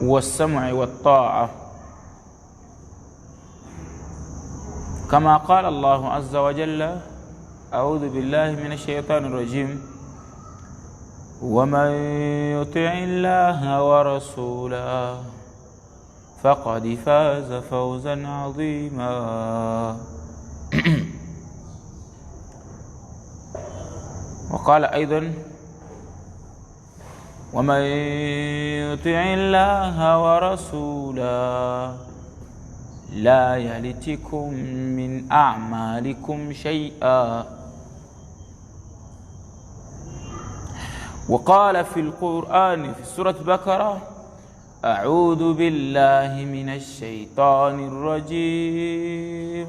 والسمع والطاعة، كما قال الله عز وجل: أعوذ بالله من الشيطان الرجيم: ومن يطع الله ورسوله فقد فاز فوزا عظيما. وقال أيضا: ومن يطع الله ورسوله لا يلتكم من أعمالكم شيئا. وقال في القرآن في سورة بقرة: أعوذ بالله من الشيطان الرجيم،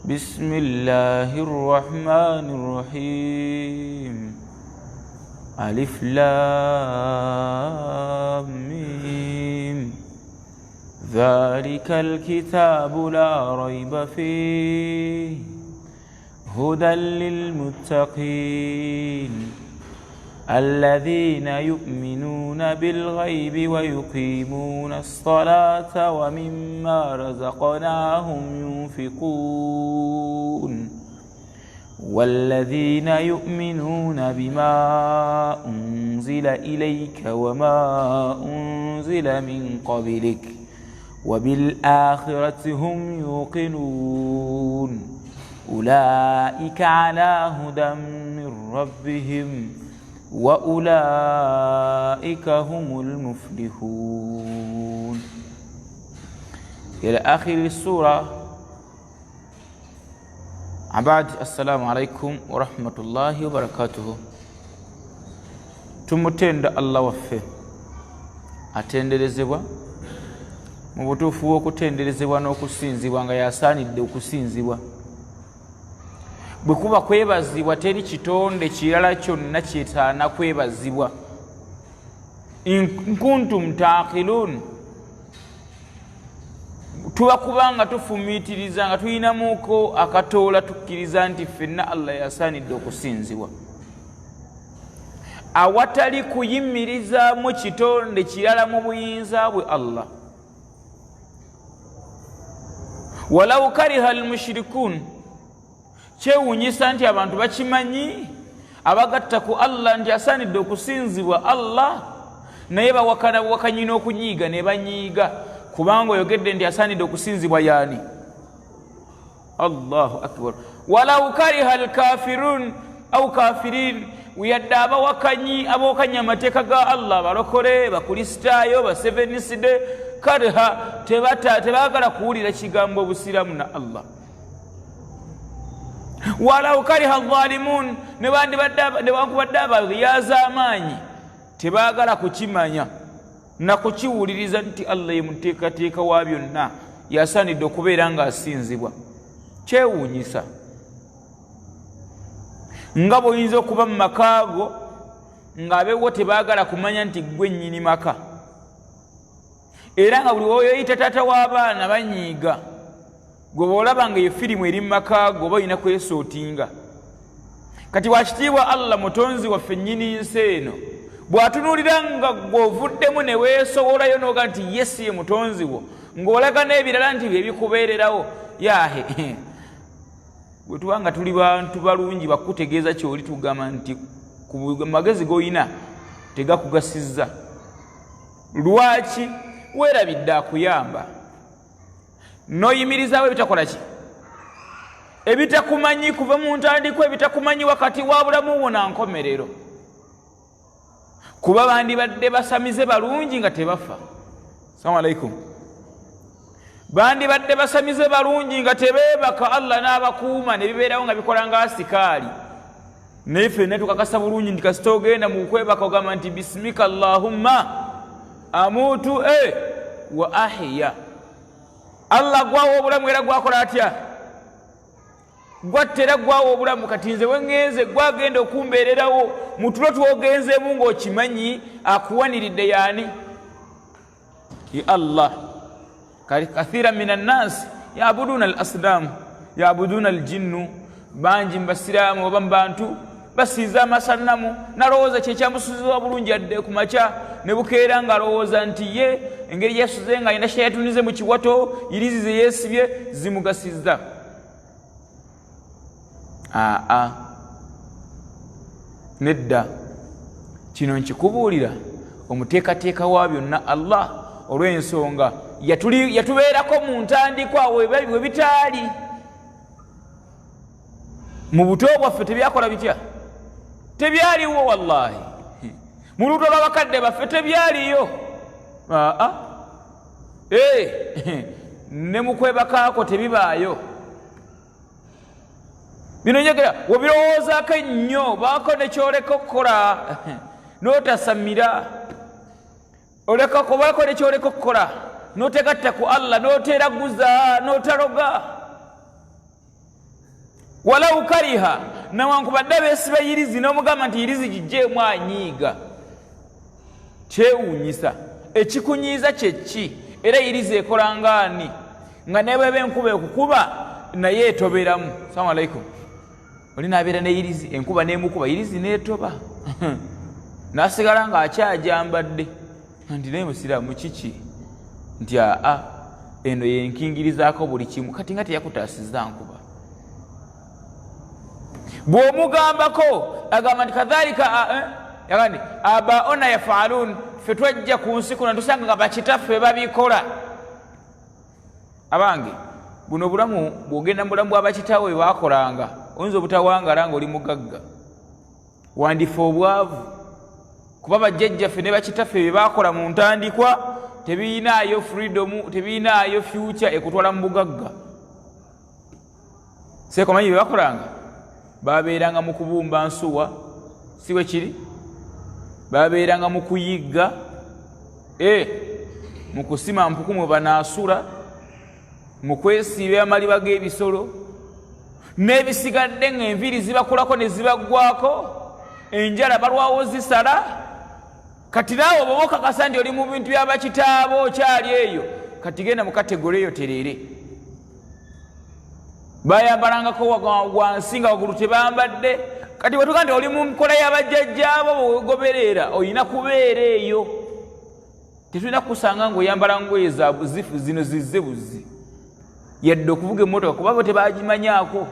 بسم الله الرحمن الرحيم، ألف لام ميم، ذلك الكتاب لا ريب فيه هدى للمتقين الذين يؤمنون بالغيب ويقيمون الصلاة ومما رزقناهم ينفقون والذين يؤمنون بما أنزل إليك وما أنزل من قبلك وبالآخرة هم يوقنون أولئك على هدى من ربهم وأولئك هم المفلحون. إلى آخر السورة. عباد، السلام عليكم ورحمة الله وبركاته. tumutenda Allah waffe atenderezebwa mu butuufu bw'okutenderezebwa n'okusinzibwa nga yasaanidde okusinzibwa. Bwe kuba kwebazibwa teri kitonde kirala kyonna kyetaana kwebazibwa. In kuntum taqilun, tuba kubanga tufumiitiriza nga tulinamuko akatoola tukkiriza nti ffenna Allah yasaanidde okusinzibwa, awatali kuyimirizaamu kitonde kirala mu buyinza bwe Allah. Walau kariha almushrikun, kyewuunyisa nti abantu bakimanyi abagatta ku Allah nti asaanidde okusinzibwa Allah, naye bawakana buwakanyi n'okunyiiga ne banyiiga, kubanga oyogedde nti asaanidde okusinzibwa yaani? Allahu akbar. Walau kariha alkafirun au kafirin, yadde abawakanyi abawakanya amateeka ga Allah, balokole, bakristaayo, baseveniside, kariha tebaagala kuwulira kigambo obusiramu na Allah. Walau kariha alzalimun, newankubadde abayaza amaanyi tebaagala kukimanya na kukiwuliriza nti Allah ye muteekateeka wa byonna, yasaanidde okubeera nga asinzibwa. Kyewuunyisa nga bw'oyinza okuba mu makaago ng'abeewo tebaagala kumanya nti gwe nnyini maka, era nga buli woyoyita taata w'abaana banyiiga. Gwe bw'olaba nga ye firimu eri mu makaago oba olina kwesootinga. Kati wakitiibwa Allah mutonzi waffe nnyini nsi eno bw'atunuulira nga gw'ovuddemu ne weesowolayo n'oga nti yesi ye mutonzi wo, ng'olaga n'ebirala nti bye bikubeererawo, yaahe bwe tuba nga tuli bantu balungi bakutegeeza ky'oli tugamba nti ku magezi g'olina tegakugasizza. Lwaki? Weerabidde akuyamba n'oyimirizaawo ebitakola ki? Ebitakumanyi kuva mu ntandikwa, ebitakumanyi wakati wa bulamu bwo na nkomerero. Kuba bandibadde basamize balungi nga tebafa. Assalamu alaikum. Bandibadde basamize balungi nga tebeebaka, Allah n'abakuuma ne bibeerawo nga bikola nga asikaali. Naye ffenna tukakasa bulungi nti kasita ogenda mu kwebaka ogamba nti bisimika Allahumma amutu wa ahya. Allah gwawo obulamu era gwakola atya? Gwattera gwawo obulamu. Kati nze wengenze gwagenda okumbeererawo mu tulo twogenzeemu ng'okimanyi akuwaniridde yaani? Ya Allah. Kathira minan nas yabuduna al asnam yabuduna al jinnu, bangi mbasiraamu oba mu bantu basiiza amasanamu nalowooza kyekyamusuziza bulungi adde ku makya ne bukeera ng'alowooza nti ye engeri gyasuze nga alina kyeyatunize mu kiwato irizi ze yeesibye zimugasizza. Nedda, kino nkikubuulira omuteekateeka wa byonna Allah olw'ensonga yatubeerako mu ntandikwa we bitaali. Mu buto bwaffe tebyakola bitya? Tebyaliwo wallahi. Mu luto lw'abakadde baffe tebyaliyo. Ne mu kwebakaako tebibaayo. Bino njagala webirowoozaako ennyo baako ne kyoleka okukola n'otasamira. Oleka kubaako ne kyoleka okukola n'otegatta ku Allah n'oteraguza n'otaloga. Walau kariha nawankubadde beesiba yirizi n'omugamba nti yirizi gijjeemu anyiiga. Kyewuunyisa. Ekikunyiiza kye ki? Era yirizi ekola ngaani? Nga ne bw'eba enkuba ekukuba naye etoberamu. Salamu alaikum. Oli n'abeera ne yirizi enkuba n'emukuba yirizi n'etoba. N'asigala ng'akyajambadde. Nti naye musiraamu kiki? Nti eno yenkingirizaako buli kimu kati nga teyakutaasizza nkuba. Bw'omugambako agamba nti kadhalika yagandi abaona yafaalun, ffe twajja ku nsi kuno tusanga nga bakitaffe babikola. Abange buno bulamu bw'ogenda mu bulamu bw'abakitaawe baakolanga oyinza obutawangala ng'oli mugagga, wandifa obwavu kuba bajjajjaffe ne bakitaffe bye baakola mu ntandikwa tebiinaayo freedom, tebiinaayo future ekutwala mu bugagga. Sekomanyi bye baakolanga? Babeeranga mu kubumba nsuwa, si bwe kiri? Babeeranga mu kuyigga, mu kusima mpuku mwe banaasula, mu kwesiiba amaliba g'ebisolo, n'ebisigadde ng'enviiri zibakulako ne zibaggwako, enjala balwawo zisala. Kati naawe bw'oba okakasa nti oli mu bintu by'abakitaabo okyali eyo, kati genda mu kategole eyo terere. Bayambalangako wansi nga waggulu tebambadde. Kati bwe tuga nti oli mu nkola y'abajjajjaabo bwegoberera olina kubeera eyo. Tetulina kusanga ng'oyambala ngoye za buzifu zino zizze buzzi yadde okuvuga emmotoka kuba bo tebaagimanyaako.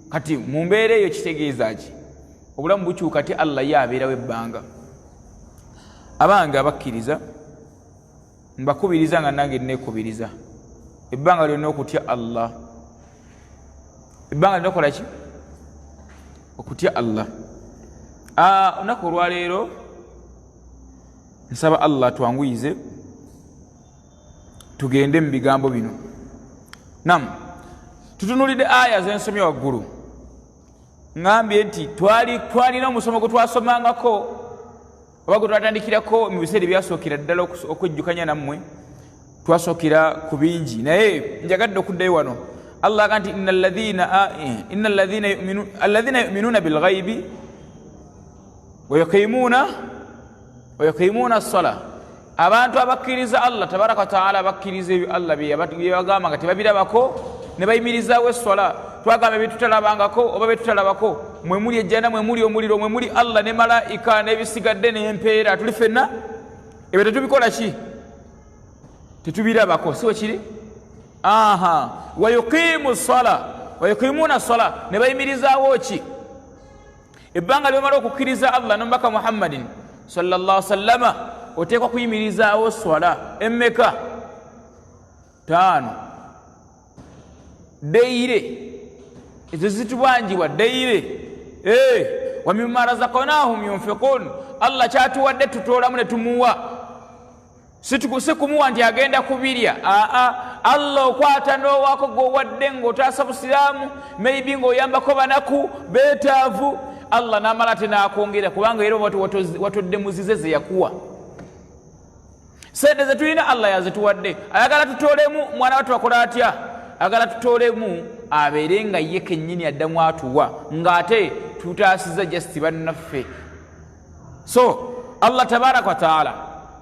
Kati mu mbeera eyo kitegeeza ki? Obulamu bukyuka ti Allah ye abeerawo ebbanga. Abange abakkiriza mbakubiriza nga nange neekubiriza ebbanga lyonna okutya Allah. Ebbanga lyonna okola ki? Okutya Allah. Olunaku olwaleero nsaba Allah twanguyize tugende mu bigambo bino. Tutunulidde aya zensomye waggulu. Ngambye nti twalina omusomo gwe twasomangako oba gwe twatandikirako mu biseera ebyasookera ddala okwejjukanya nammwe. Twasookera ku bingi naye njagadde okuddayo wano. Allah aga nti alladhina yu'minuna bilghaibi wa yuqimuna as-salah. Abantu abakkiriza Allah tabaraka wa taala bakkiriza ebyo Allah bye yabagamba nga tebabirabako ne bayimirizaawo esswala. Twagamba ebitutalabangako oba betutalabako, mwe muli ejjana, mwe muli omuliro, mwe muli Allah ne malaika n'ebisigadde n'empeera, tuli ffenna ebyo tetubikola ki? Tetubirabako, si bwe kiri? Wa yuqimuna as-sala, ne bayimirizaawo ki? Ebbanga ly'omala okukkiriza Allah n'omubaka Muhammadin sallallahu alaihi wasallama oteekwa kuyimirizaawo swala emmeka? 5 deire. Ezo zitubanjibwa deire. Wa mimma razaqnahum yunfiqun. Allah kyatuwadde tutoolamu ne tumuwa. Si kumuwa nti agenda kubirya. Allah okwata n'owaako gw'owadde ng'otaasa busiraamu, maybe ng'oyambako banaku beetaavu, Allah n'amala ate n'akwongera kubanga era watodde muzize ze yakuwa. Sente ze tulina Allah yazituwadde. Ayagala tutoolemu mwana watu akola atya? Ayagala tutoolemu abeere nga ye kennyini addamu atuwa ng'ate tutaasiza just bannaffe. So Allah tabaraka wa taala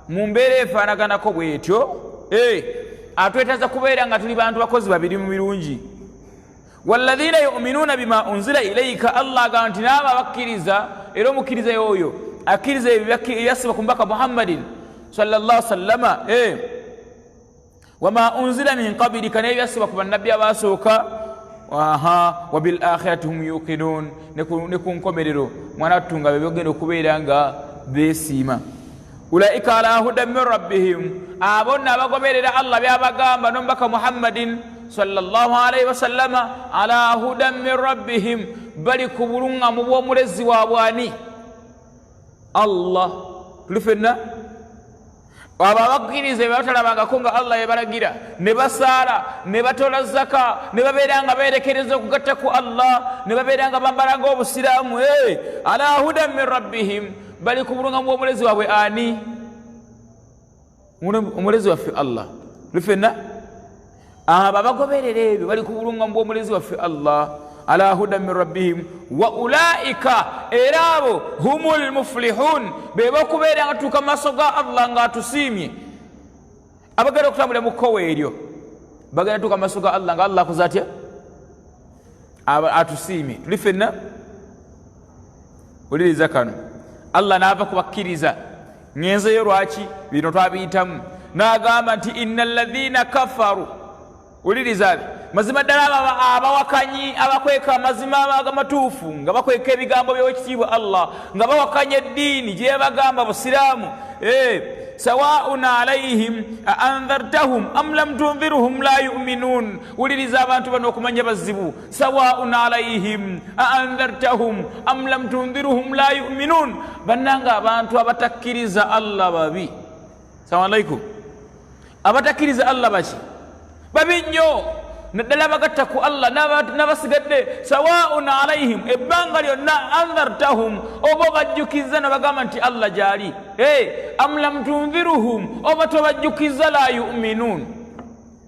mu mbeera efaanaganako bw'etyo atwetaaza kubeera nga tuli bantu bakozi babiri mu birungi. walladhina yu'minuna bima unzila ilayka Allah ganti naba bakkiriza era omukiriza yoyo akiriza yasiba kumbaka Muhammadin sallallahu sallama wama unzila min qablika ne yasiba kuba nabbi abasoka wa bil akhirati hum yuqinun ne kunkomerero mwana tunga bebogenda okubeera nga besima ulaika ala hudan min rabbihim abonna abagoberera Allah byabagamba nombaka Muhammadin sallallahu alayhi wa sallama ala hudan min rabbihim bali kubulunga mu bw'omulezi waabwani Allah tulifenna ababakkiriza batalabangako nga Allah yebalagira ne basaala ne batola zaka ne babeera nga beerekereza okugatta ku Allah ne babeera nga bambala ng'obusiraamu ala hudan min rabbihim bali kubulunga mu bw'omulezi waabwe ani omulezi waffe Allah tulifenna ababagoberera ebyo bali kubulunga mu bw'omulezi waffe Allah ala hudan min rabbihim wa ulaika era abo humul muflihun beba okubeera nga tuuka maaso ga Allah nga atusiimye abagenda okutambula mu kkowa eryo bagenda tuuka maaso ga Allah nga Allah akoze atya atusiimye tuli ffenna oliriza kano Allah naava kubakkiriza ngenzeyo lwaki bino twabiyitamu n'agamba nti inna alladhina kafaru uliriza mazima ddala abawakanyi abakweka amazima amatuufu nga bakweka ebigambo by'ekitiibwa Allah nga bawakanya eddiini gye bagamba busiraamu sawaun alaihim aandhartahum am lam tunziruhum la yu'minun uliriza abantu bano okumanya bazibu sawaun alaihim aandhartahum am lam tunziruhum la yu'minun bannanga abantu abatakkiriza Allah babi salamu alaikum abatakkiriza Allah baki babi nnyo naddala bagatta ku Allah n'abasigadde sawaun alaihim ebbanga lyonna andhartahum oba bajjukiza ne bagamba nti Allah gyali am lam tunziruhum oba tobajjukiza la yu'minun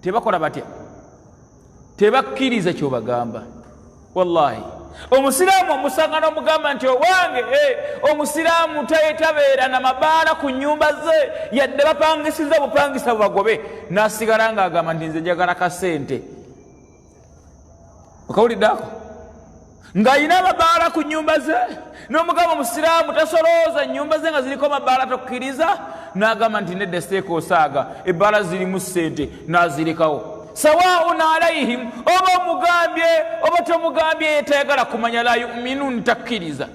tebakola batya tebakkiriza kyobagamba wallahi omusiraamu omusanga n'omugamba nti owange omusiraamu tabeera na mabaala ku nnyumba ze yadde bapangisiza bupangisa bubagobe n'asigala ng'agamba nti nze njagala kasente okawuliddako ng'ayina amabaala ku nnyumba ze n'omugamba omusiraamu tasolooza nnyumba ze nga ziriko mabaala tokkiriza n'agamba nti nedda siteeka osaaga ebbaala zirimu ssente n'azirekawo sawaun alaihim oba omugambye oba tomugambye tayagala kumanya la yu'minun takkiriza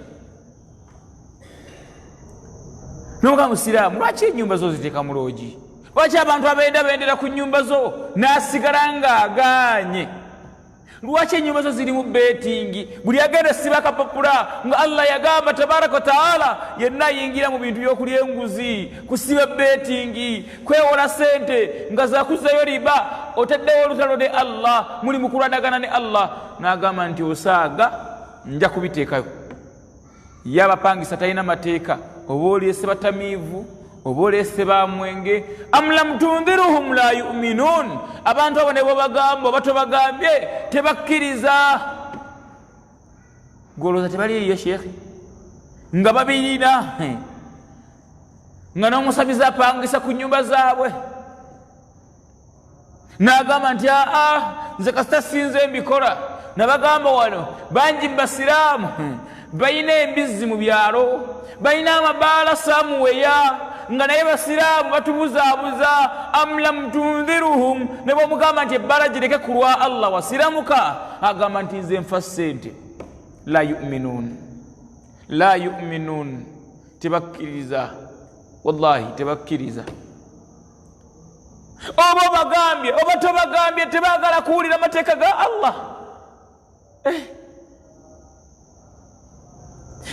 n'omugamba musiraamu lwaki ennyumba zo ziteeka mu loogi lwaki abantu abendabendera ku nnyumba zo n'asigala ng'agaanye lwaki ennyumba zo zirimu betingi buli agenda siba akapapula nga Allah yagamba tabaraka wataala yenna ayingira mu bintu by'okulya enguzi kusiba betingi kwewola sente nga zakuzayo riba otaddewo olutalo ne Allah muli mukulanagana ne Allah n'agamba nti osaaga nja kubiteekayo yabapangisa talina mateeka oba oliese batamiivu oba oleese bamwenge am lam tunziruhum la yu'minun abantu abo ne bobagamba oba tobagambye tebakkiriza golooza tebaliyo sheekhe nga babirina nga n'omusabiza apangisa ku nnyumba zaabwe n'agamba nti nze kasita sinze mbikola nabagamba wano bangi mbasiraamu balina embizzi mu byalo balina amabaala samuweya nga naye basiraamu batubuzaabuza am lam tunziruhum ne bwomugamba nti ebbaala gireke ku lwa Allah wasiramuka agamba nti nze nfa ssente la yu'minun tebakkiriza wallahi tebakkiriza oba bagambye oba tobagambye tebaagala kuwulira amateeka ga Allah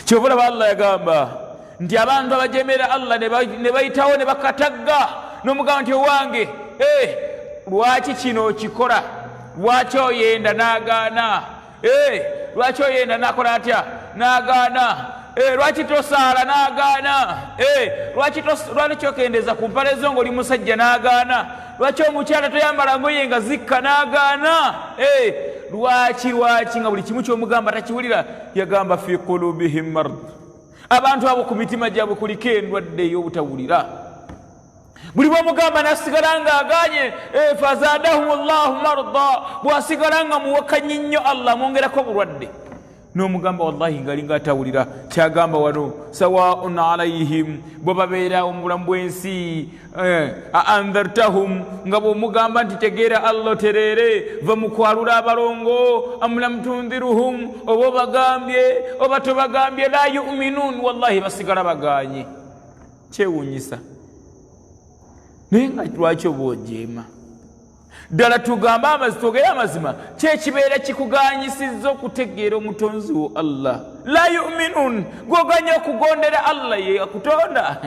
kyobulaba Allah yagamba nti abantu abajemera Allah ne bayitawo ne bakatagga n'omugamba nti owange lwaki kino okikola lwaki oyenda n'agaana lwaki oyenda n'akola atya n'agaana lwaki tosaala n'agaana lwaki okendeza ku mpale zo ng'oli musajja n'agaana lwaki omukyala toyambala ngoye nga zikka n'agaana lwaki nga buli kimu ky'omugamba takiwulira yagamba fi qulubihim mard abantu abo ku mitima gyabwe kuliko endwadde ey'obutawulira buli bw'omugamba n'asigala ng'agaanye fazadahumullahu marda, bw'asigala nga muwakanyi nnyo Allah mwongerako bulwadde, n'omugamba wallahi ngalinga atawulira kyagamba wano, sawaun alaihim, bwe babeera mu bulamu bw'ensi, aandhartahum, nga bw'omugamba nti tegeera Allah tereere, va mu kwalula abalongo, am lam tundiruhum, oba obagambye oba tobagambye, la yu'minun, wallahi basigala bagaanye. Kyewuunyisa naye nga lwaki oba ojeema? ddala tugamba twogere amazima, kyekibeera kikuganyisizza okutegeera omutonzi wo Allah. La yu'minun, gwoganya okugondera Allah ye akutonda.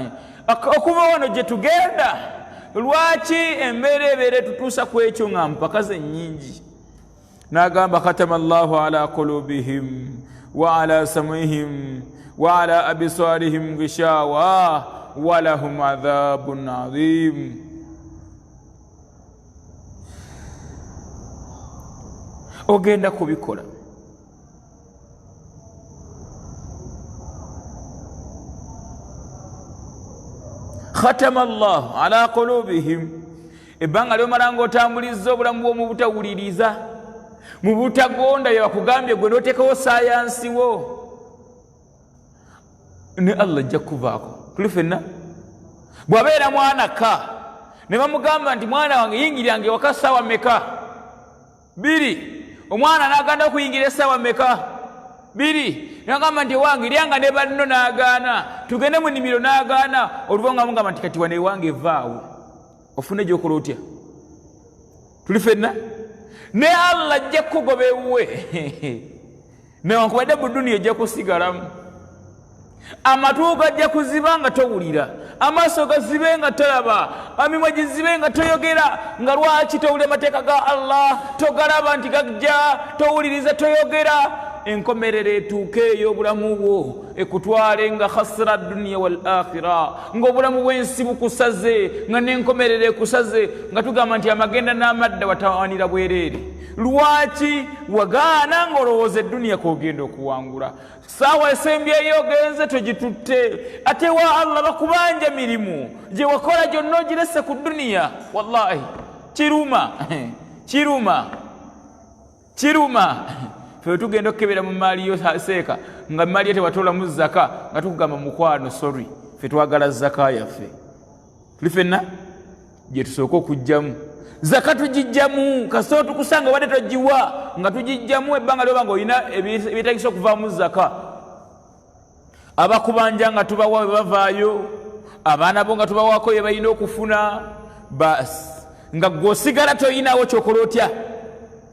Okuva wano gye tugenda, lwaki embeera ebeera tutuusa ku ekyo nga mpaka ze nnyingi? N'agamba khatama Allahu ala qulubihim wa ala sam'ihim wa ala absarihim ghishawa wa lahum adhabun adhim. Ogenda kubikola, khatama Allah ala qulubihim, ebbanga lyomala ng'otambulizza obulamu bw'omu butawuliriza, mu butagonda bye bakugambye gwe n'oteekawo sayansi wo, ne Allah ajja kuvaako. Tuli ffenna bw'abeera mwana ka ne bamugamba nti mwana wange yingirange waka ssaawa mmeka? 2. Omwana n'aganda okuyingira essaawa mmeka? 2. N'agamba nti wange lyanga ne banno n'agaana, tugende mu nnimiro n'agaana, oluva nga mugamba nti kati wane wange vaawo, ofune gy'okola otya? Tuli ffenna ne Allah ajja kugoba ewuwe newankubadde mu duniya ojja kusigalamu, amatu gajja kuziba nga towulira, amaaso gazibe nga tolaba, emimwa gizibe nga toyogera. Nga lwaki towulira amateeka ga Allah, togalaba nti gajja, towuliriza, toyogera? Enkomerero etuuke ey'obulamu bwo ekutwale nga khasira dunya wal akhira, ng'obulamu bw'ensi bukusaze, nga n'enkomerero ekusaze, nga tugamba nti amagenda n'amadda watawanira bwereere. Lwaki wagaana ng'olowooza edduniya k'ogenda okuwangula? Saawa esembyeyo ogenze togitutte, ate wa Allah bakubanja mirimu gye wakola gyonna ogirese ku duniya. Wallahi kiruma fe tugenda okukebera mu maali yo seeka, nga maali yo tewatoolamu zaka, nga tukugamba mukwano sorry, fe twagala zaka yaffe. Tuli ffenna gye tusooka okugjamu zaka, tugijjamu kasoo tukusanga wadde togiwa, nga tugijjamu ebbanga lyoba nga olina ebyetagisa okuvaamu zaka. Abakubanja nga tubawa bavaayo, abaana bo nga tubawaako bye balina okufuna, basi nga gw'osigala toyinawo kyokola otya?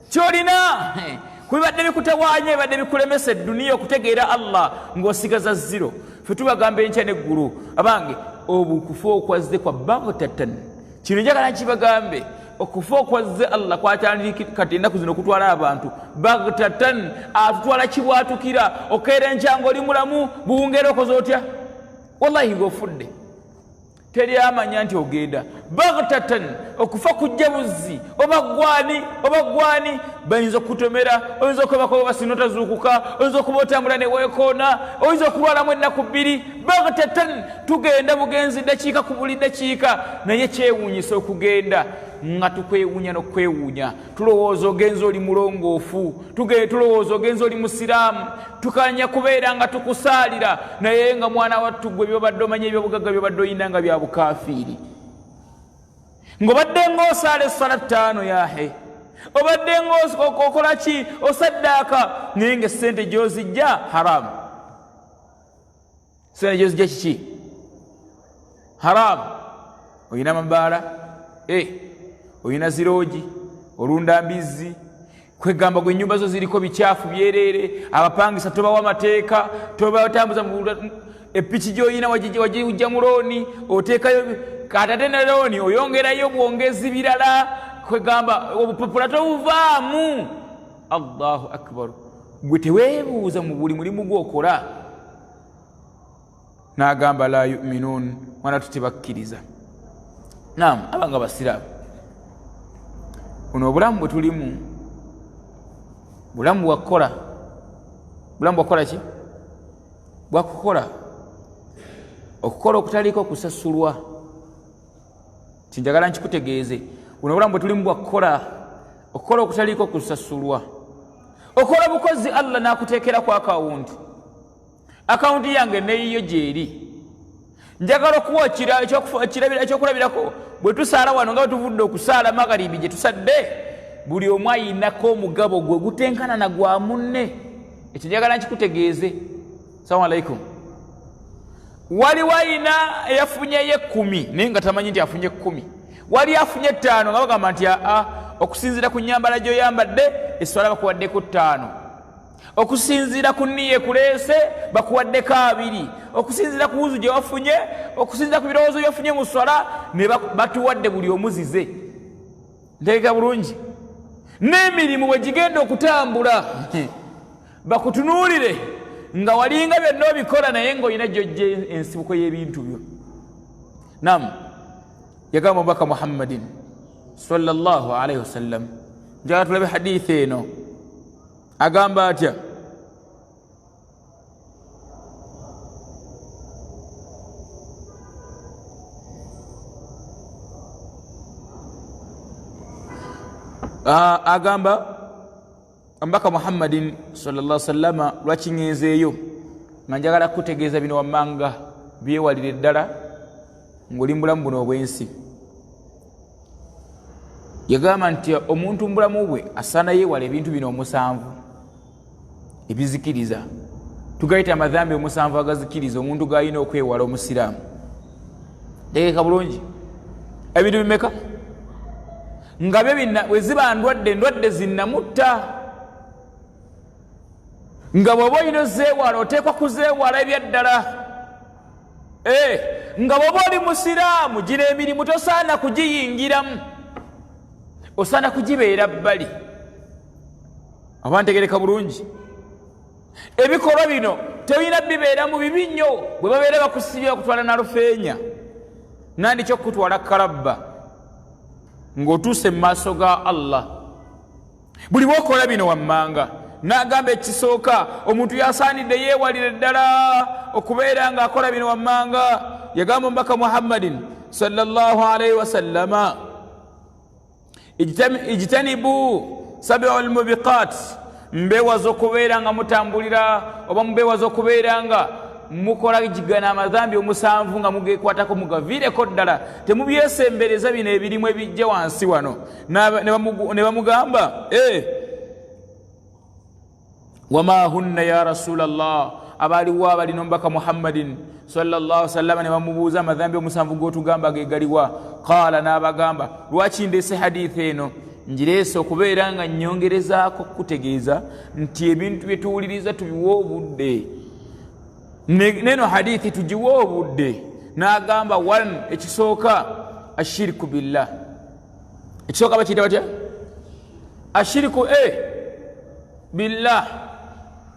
Kyolina kubibadde bikutawaanya, ebadde bikulemesa edduniya okutegeera Allah, ng'osigaza zero. Fe tubagamba enkya n'eggulu, abange obukufa okwazze kwa baghtatan. Kino njagala nkibagambe, okufa okwazze Allah kwatandika kati ennaku zino okutwala abantu baghtatan, atutwala kibwatukira, okeera enkya ng'oli mulamu, buwungera okoze otya? Wallahi ng'ofudde teri amanya nti ogenda baghtatan. Okufa kujja buzzi, oba gwani bayinza okukutomera, oyinza okubako basinotazuukuka, oyinza okuba otambula ne weekoona, oyinza okulwalamu ennaku 2. Baghtatan, tugenda bugenzi ddakiika ku buli ddakiika, naye kyewuunyisa okugenda nga tukwewuunya n'okwewuunya. Tulowooza ogenza oli mulongoofu, tulowooza ogenza oli musiraamu, tukanya kubeera nga tukusaalira, naye nga mwana wattu gwe byobadde omanya ebyobugagga byobadde oyina nga bya bukaafiiri. Ng'obadde ng'osaala essala 5 yahe, obadde ng'okola ki? Osaddaaka, naye nga essente gy'ozijja haramu. Sente gy'ozijja kiki? Haramu. Oyina mabaala, oyina ziroogi, olunda mbizzi, kwegamba gwe ennyumba zo ziriko bicaafu byereere, abapangisa tobawa mateeka, tobatambuza epiki gy'oyina wagijja mu looni, oteekayo katate ne looni, oyongerayo bwongezi birala, kwegamba obupapula tobuvaamu. Allahu akbar. Gwe teweebuuza mu buli mulimu gw'okola. N'agamba la yu'minun, mwana tutebakkiriza. Naam, abanga basiraamu, buno obulamu bwe tulimu bulamu bwakukola. Bulamu bwakukola ki? Bwakukola. Okukola okutaliiko kusasulwa. tinjagala nkikutegeeze buno obulamu bwe tulimu bwakukola okukola okutaliiko kusasulwa okola bukozi Allah n'akuteekera ku akawunti yange neyiyo gyeri njagala okuwa ekyokulabirako bwe tusaala wano nga tuvudde okusaala magharibi gye tusadde buli omu ayinako omugabo gwe gutenkana na gwa munne ekyo njagala nkikutegeeze. Assalamu alaikum. Waliwo ayina eyafunyeyo 10 naye nga tamanyi nti afunye 10, wali afunye 5 nga bagamba nti okusinziira ku nnyambala gy'oyambadde esswala bakuwaddeko 5, okusinziira ku nniya ekuleese bakuwaddeko 2, okusinziira ku wuzu gye wafunye, okusinziira ku birowoozo byofunye mu swala ne batuwadde buli omuzize. Ntegeeka bulungi. N'emirimu bwe gigenda okutambula bakutunuulire nga walinga byonna obikola naye ng'olina gy'ojja ensibuko y'ebintu byo. Naam, yagamba omubaka Muhammadin sallallahu alaihi wasallam, njagala tulabe hadithi eno agamba atya: agamba omubaka Muhammadin sallallahu alaihi wasallam, lwaki ngenzeeyo nga njagala kutegeeza bino wammanga byewalire ddala ng'oli mu bulamu buno obw'ensi. Yagamba nti omuntu mu bulamu bwe asaana yeewala ebintu bino 7 ebizikiriza, tugayita amadhambi 7 agazikiriza omuntu g'alina okwewala omusiraamu. Tegeeka bulungi. Ebintu bimeka? Nga byo bwe ziba endwadde zinnamutta, nga bw'oba olina ozeewala oteekwa kuzeewala ebyaddala. Nga bw'oba oli musiraamu gino emirimu tosaana kugiyingiramu, osaana kugibeera bbali. Oba ntegereka bulungi? Ebikolwa bino tebirina bibeera mu bibi nnyo. Bwe babeera bakusibye bakutwala na rufeenya nandi kyokutwala kalabba ng'otuuse mu maaso ga Allah. Buli bwokola bino wammanga n'agamba ekisooka omuntu yasaanidde yeewalire ddala okubeera ng'akola bino wammanga. Yagamba omubaka Muhammadin sallallahu alaihi wasallama, ijtanibu sab'ul mubiqat, mbeewaza okubeera nga mutambulira oba mbeewaza okubeera nga mukola gigana amadhambi 7 nga mugekwatako mugaviireko ddala, temubyesembereza bino ebirimu ebijja wansi wano. Ne bamugamba wama hunna ya rasulallah, abaaliwo abalina omubaka Muhammadin sallallahu alaihi wasallam ne bamubuuza amadhambi 7 g'otugamba gegaliwa. Qaala, n'abagamba lwaki ndeese hadithi eno? Ngireese okubeera nga nnyongerezaako kutegeeza nti ebintu bye tuwuliriza tubiwa obudde, neno hadithi tugiwa obudde. N'agamba 1, ekisooka ashiriku billah. Ekisooka bakiyita batya? Ashiriku billah,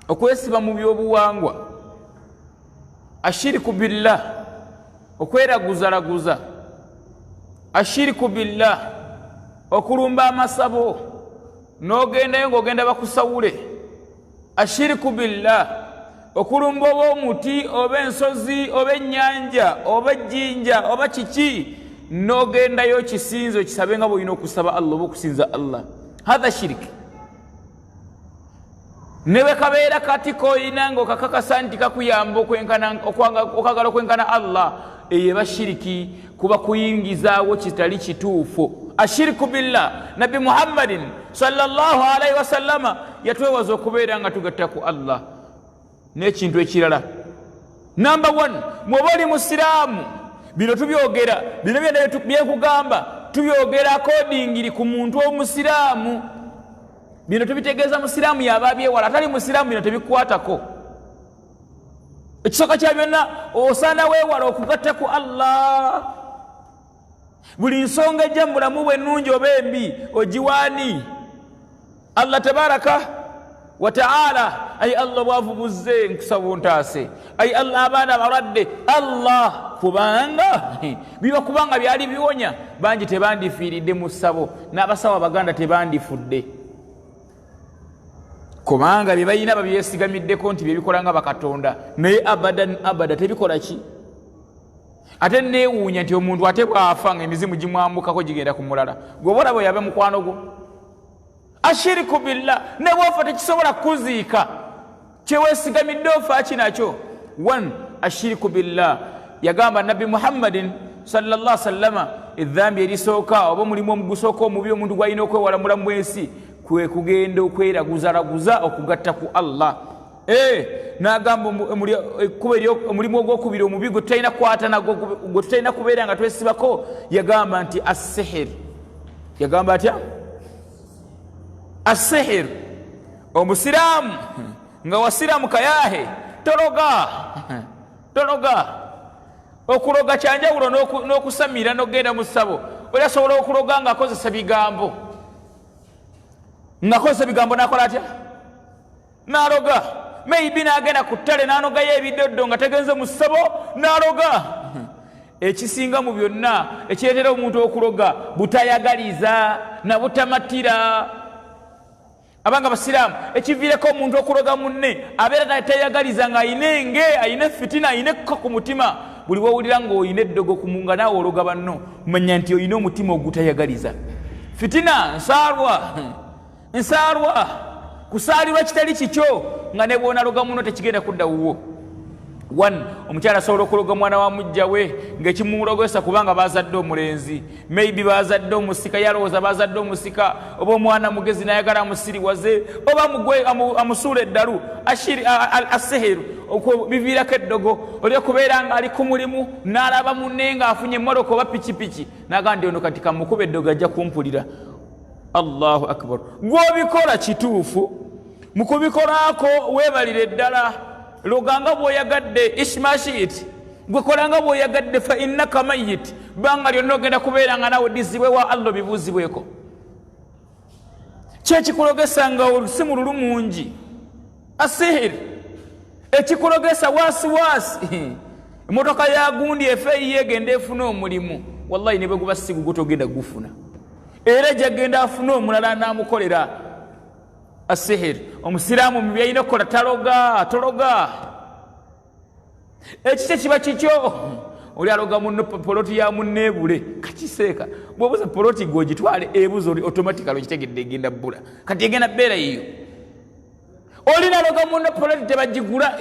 okwesiba mu byobuwangwa. Ashiriku billah, okweraguzaraguza. Ashiriku billah, okulumba amasabo n'ogendayo ng'ogenda bakusawule. Ashiriku billah, okulumba oba omuti oba ensozi oba ennyanja oba ejjinja oba kiki n'ogendayo kisinzo kisabe nga bw'olina okusaba Allah oba okusinza Allah. Hatha shiriki. Ne bwe kabeera kati koyina ng'okakakasa nti kakuyamba okwagala okwenkana Allah, eyo eba shiriki, kuba kuyingizaawo kitali kituufu. Ashiriku billah. Nabi Muhammadin sallallahu alaihi wasallama yatwewaza okubeera nga tugatta ku Allah. N'ekintu ekirala, number 1, mwoba oli musiraamu, bino tubyogera, bino byekugamba tubyogera accordingly ku muntu w'omusiraamu. Bino tubitegeeza musiraamu yaba abyewala, atali musiraamu bino tebikwatako. Ekisooka kya byonna osaana weewala okugatta ku Allah. Buli nsonga ejja mu bulamu bwe ennungi oba embi ogiwaani Allah tabaraka wa ta'ala. Ayi Allah bwavubuzze nkusaba ontaase, ayi Allah abaana balwadde Allah, kubanga biba kubanga byali biwonya bangi tebandifiiridde mu ssabo, n'abasawo abaganda tebandifudde, kubanga bye balina babyesigamiddeko nti bye bikola nga bakatonda, naye abadan abada tebikola ki? ate neewuunya nti omuntu ate bw'afa ng'emizimu gimwambukako gigenda ku mulala gwe bolaba yabe mukwano gwo. Ashiriku billah ne bw'ofa tekisobola kukuziika kyeweesigamidde ofa kinakyo. One, ashiriku billah yagamba Nabbi Muhammadin sallallahu alaihi wasallama edhambi erisooka oba omulimu omugusooka omubi omuntu gw'alina okwewala mulamu bw'ensi kwe kugenda okweraguzaraguza okugatta ku Allah. N'agamba omulimu ogwokubiri omubi gwe tutalina kukwata nagwo gwe tutalina kubeera nga twesibako yagamba nti as-sihr. Yagamba atya? As-sihr. Omusiraamu nga wasiraamu kayahe tologa okuloga kyanjawulo n'okusamira n'ogenda mu ssabo. Oli asobola okuloga ng'akozesa bigambo n'akola atya? N'aloga. Maybe n'agenda ku ttale n'anogayo ebidoddo nga tegenze mu ssabo n'aloga. Ekisinga mu byonna ekireetera omuntu okuloga butayagaliza na butamatira. Abanga basiraamu ekiviireko omuntu okuloga munne abeera tayagaliza ng'ayina enge, ayina fitina, ayina ekka ku mutima. Buli wawulira ng'oyina eddogo ku munga naawe ologa banno manya nti oyina omutima ogutayagaliza. Fitina nsaalwa kusaalirwa kitali kikyo nga ne bw'onaloga muno tekigenda kudda wuwo. One, omukyala asobola okuloga mwana wa mujja we ng'ekimulogesa kubanga baazadde omulenzi. Maybe baazadde omusika, yalowooza baazadde omusika, oba omwana mugezi n'ayagala amusiriwaze, oba amusuula eddalu. As-sihiru biviirako eddogo. Oli okubeera nga ali ku mulimu n'alaba munne ng'afunye emmoloka oba pikipiki n'agamba nti ono kati kamukuba eddogo ajja kumpulira. Allahu akbar. Gw'obikola kituufu, mu kubikolaako weebalire ddala. Loganga bw'oyagadde ishmashit, gwe kolanga bw'oyagadde fa innaka mayyit, banga lyonna ogenda kubeera nga nawe ddizibwe wa Allah bibuuzibweko. Kyekikulogesa nga olusi mu lulumungi as-sihr, ekikulogesa waasiwaasi emmotoka ya gundi efe yegenda efuna omulimu, wallahi ne bwe guba si gugwo togenda gufuna, era gyagenda afuna omulala n'amukolera. As-sihr, omusiraamu mu byalina okukola tologa. Ekikye kiba kikyo. Oli aloga munno poloti ya munneebule kakiseeka. Bw'obuuza poloti gwe ogitwale ebuzo oli automatically okitegedde egenda bbula. Kati egenda bbeera yiyo. Oli naloga munno poloti tebagigula.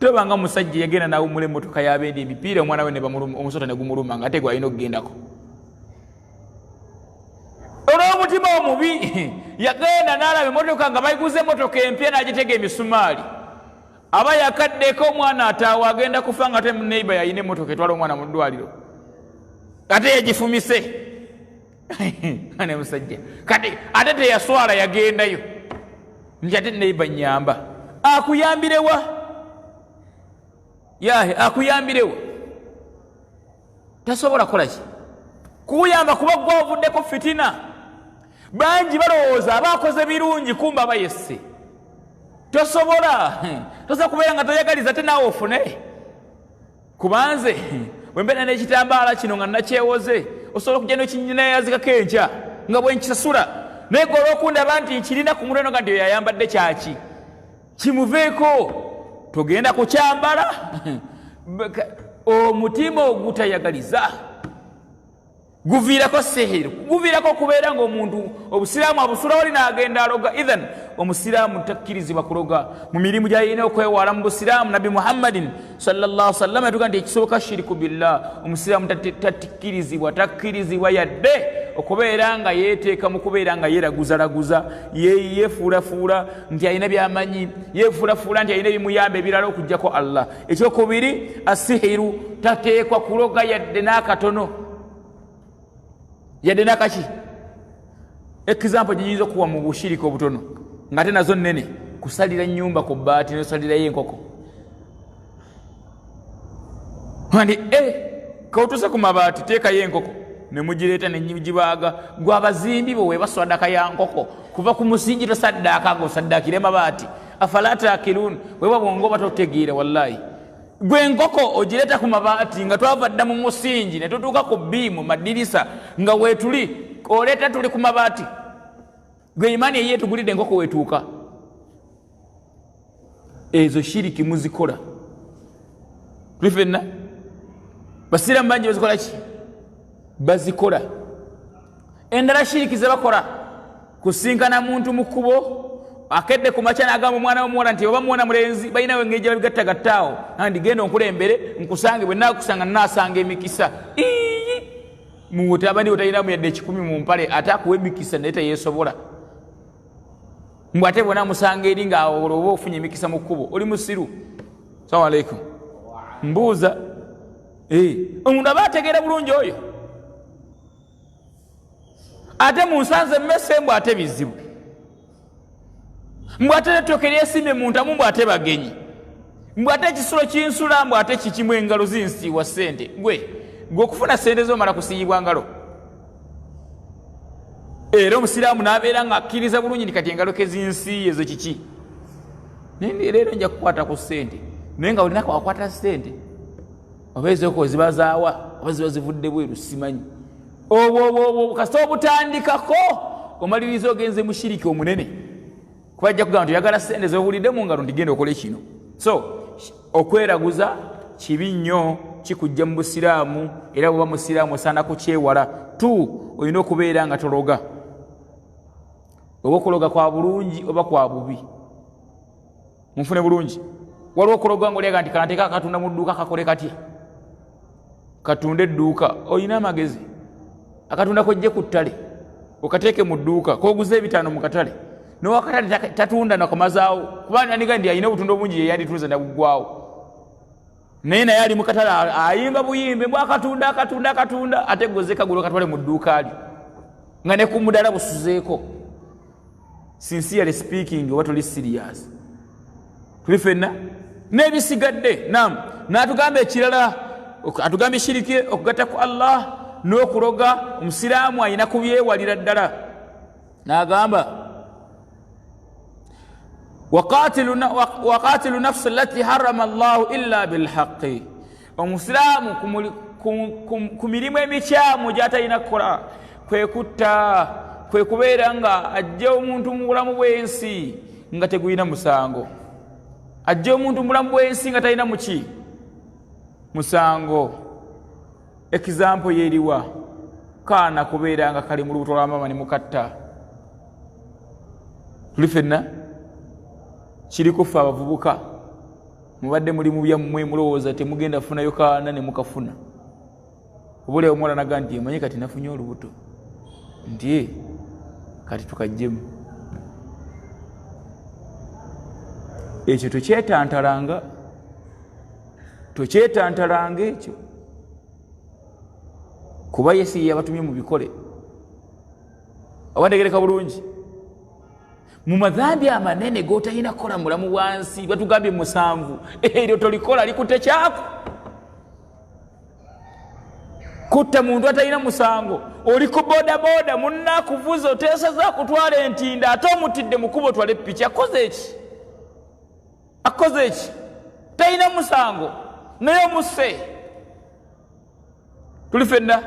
Tobanga musajja yagenda n'awummula emmotoka y'abendi emipiira omwana we ne bamuluma omusota ne gumuluma nga ate gwe alina okugendako. Olw'omutima omubi yagenda n'alaba emmotoka nga bayiguza emmotoka empya n'agitega emisumaali. Aba yakaddeko omwana ataawa agenda kufa nga ate neiba yalina emmotoka etwala omwana mu ddwaliro. Ate yagifumise. Ane musajja. Kati ate teyaswala yagendayo. Nti ate neiba nnyamba. Akuyambirewa. Akuyambirewa. Tasobola kola ki? Kuyamba kuba gw'ovuddeko fitina. Bangi balowooza abaakoze birungi kumba abayesse. Tosobola kubeera nga toyagaliza ate naawe ofune. Kubanze bwe mbeera n'ekitambaala kino nga nakyewoze osobola okujja n'okinyinayazikako enkya nga bwe nkisasula naye gwe olw'okundaba nti nkirina ku muleno nga nti oyo yayambadde kyaki kimuveeko togenda kukyambala. Omutima ogutayagaliza guviirako sihiru, guviirako okubeera ng'omuntu obusiraamu abusula wali n'agenda aloga. Idhan omusiraamu takkirizibwa kuloga mu mirimu gy'alina okwewala mu busiraamu. Nabbi Muhammadin sallallahu alaihi wasallam yatuga nti ekisooka shiriku billah. Omusiraamu takkirizibwa yadde okubeera nga yeeteeka mu kubeera nga yeeraguzaraguza, yeefuulafuula nti alina by'amanyi, yeefuulafuula nti alina ebimuyamba ebirala okuggyako Allah. Ekyokubiri, asihiru tateekwa kuloga yadde n'akatono. Yadde nakaki example giyinza okuwa mu bushirika obutono nga ate nazo nnene, kusalira nnyumba ku bbaati n'osalirayo enkoko. Wandi kawutuuse ku mabaati teekayo enkoko ne mugireeta ne gibaaga. Gwe abazimbi bo weba swadaka ya nkoko kuva ku musingi tosaddaaka ng'osaddaakire mabaati. Afala taakiluun, weba bwongo oba totegeera wallahi. Gwe enkoko ogireeta ku mabaati nga twava dda mu musingi ne tutuuka ku bbiimu madirisa nga weetuli oleeta tuli ku mabaati. Gwe imaani eyiye tugulidde enkoko weetuuka. Ezo shiriki muzikola. tulifenna basiramu bangi bazikola ki bazikola endala shiriki ze bakola kusinkana muntu mu kkubo akedde ku makya n'agamba omwana w'omuwala nti oba muwona mulenzi balina wengeja babigattagattaawo andi genda onkulembere nkusange bwe naakusanga naasanga emikisa mutabani otalinamu yadde 10 mu mpale ate akuwa emikisa naye teyeesobola mbw ate bwona amusanga eri ng'aolwoba ofunye emikisa mu kkubo oli musiru. Salamu aleikum. Mbuuza omuntu aba ategeera bulungi oyo ate munsanze mmese mbw ate bizibu mbw ate nettoke lyesimye muntamu mbw ate bagenyi mbw ate ekisulo kinsula mbw ate kikimu engalo zinsiiwa ssente gwe okufuna ssente zomala kusiiyibwa ngalo era omusiraamu n'abeera ng'akkiriza bulungi nti kati engalo ke zinsiiye ezo kiki naye leero nja kukwata ku ssente naye nga olinako wakwata ssente oba ezoko zibazaawa oba ziba zivudde bweru simanyi obwo kasita obutandikako omaliriza ogenze mushiriki omunene kuba ajja kugamba nti oyagala ssente zobulidde mu ngalo ntigenda okole kino. So okweraguza kibi nnyo kikujja mu busiraamu era bwoba musiraamu osaana kukyewala olina okubeera nga tologa oba okuloga kwa bulungi oba kwa bubi munfune bulungi waliwo okuloga ngaolyaga nti kanateeka akatunda mu dduuka kakole katya katunde edduuka olina amagezi akatunda kojje ku ttale okateeke mu dduuka koguze ebitaano mu katale nowakatale tatunda nakomazaawo kuba nandiga ndi alina obutunda obungi yeyandituuza nabuggwawo naye naye ali mu katale ayimba buyimbe mbw akatunda ate goze kagula katwale mu dduuka ali nga ne ku mudala busuzeeko. Sincerely speaking oba toli serious tuli fenna n'ebisigadde n'atugamba ekirala atugamba shiriki okugatta ku Allah n'okuloga omusiraamu alina kubyewalira ddala n'agamba waqatilu nafsa allati harama Allahu illa bilhaqqi omusiraamu ku mirimu emikyamu gy'atalina kukola kwe kutta kwe kubeera nga ajja omuntu mu bulamu bw'ensi nga tegulina musango ajja omuntu mu bulamu bw'ensi nga talina muki musango. Example yeriwa kaana kubeera nga kali mu lubuto lwa mama ne mukatta tuli fenna kiri kufa abavubuka mubadde muli mu byammwe mulowooza temugenda funayo kaana ne mukafuna obule omwana naga nti emanyi kati nafunye olubuto nti kati tukajjemu ekyo tokyetantalanga ekyo kuba Yesu yabatumye mu bikole awandegereka bulungi mu madhambi amanene gotalina kukola mulamu wansi batugambye 7 eryo tolikola likute kyako kutta muntu atalina musango oli ku bodaboda munnakuvuza oteesaza kutwala entinda ate omutidde mukubo twale picha akoze eki talina musango naye musse tuli fenna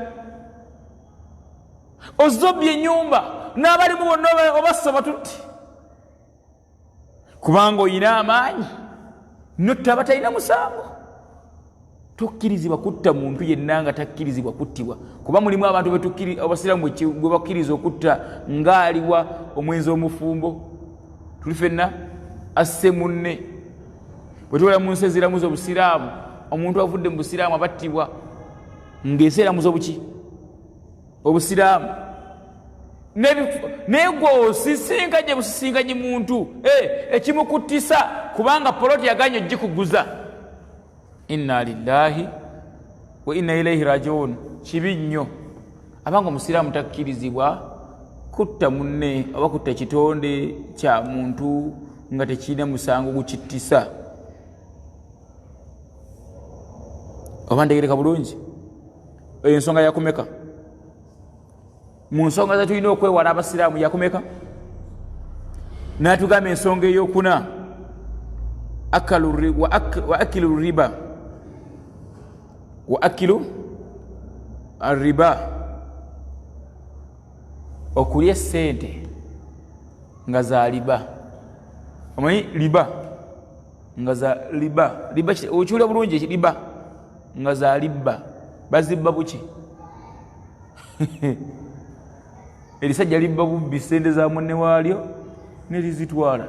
ozobye ennyumba n'abalimu bonna obasaba tutti kubanga oyina amaanyi notta abatalina musango tokkirizibwa kutta muntu yenna nga takkirizibwa kuttibwa kuba mulimu abantu abasiraamu bwe bakkiriza okutta ng'aliwa omwenzi omufumbo tuli fenna asse munne bwe tuwera mu nsi eziramuza obusiraamu omuntu avudde mu busiraamu abattibwa ng'ensi eramuza obusiraamu naye gwe osisinkanye busisinkanye muntu ekimukuttisa kubanga poloti yaganye ogikuguza. Inna lillahi wa inna ilaihi rajiun kibi nnyo abanga omusiraamu takkirizibwa kutta munne oba kutta kitonde kya muntu nga tekirina musango gukittisa oba ntegereka bulungi. Ensonga yakumeka mu nsonga zetulina okwewala abasiraamu yakumeka n'atugamba ensonga ey'okuna wa akilu riba wa akilu arriba okulya essente nga za liba omanyi liba nga za liba okiwulira bulungi riba nga zalibba bazibba buki erisajja libba bubbi sente za munne waalyo nelizitwala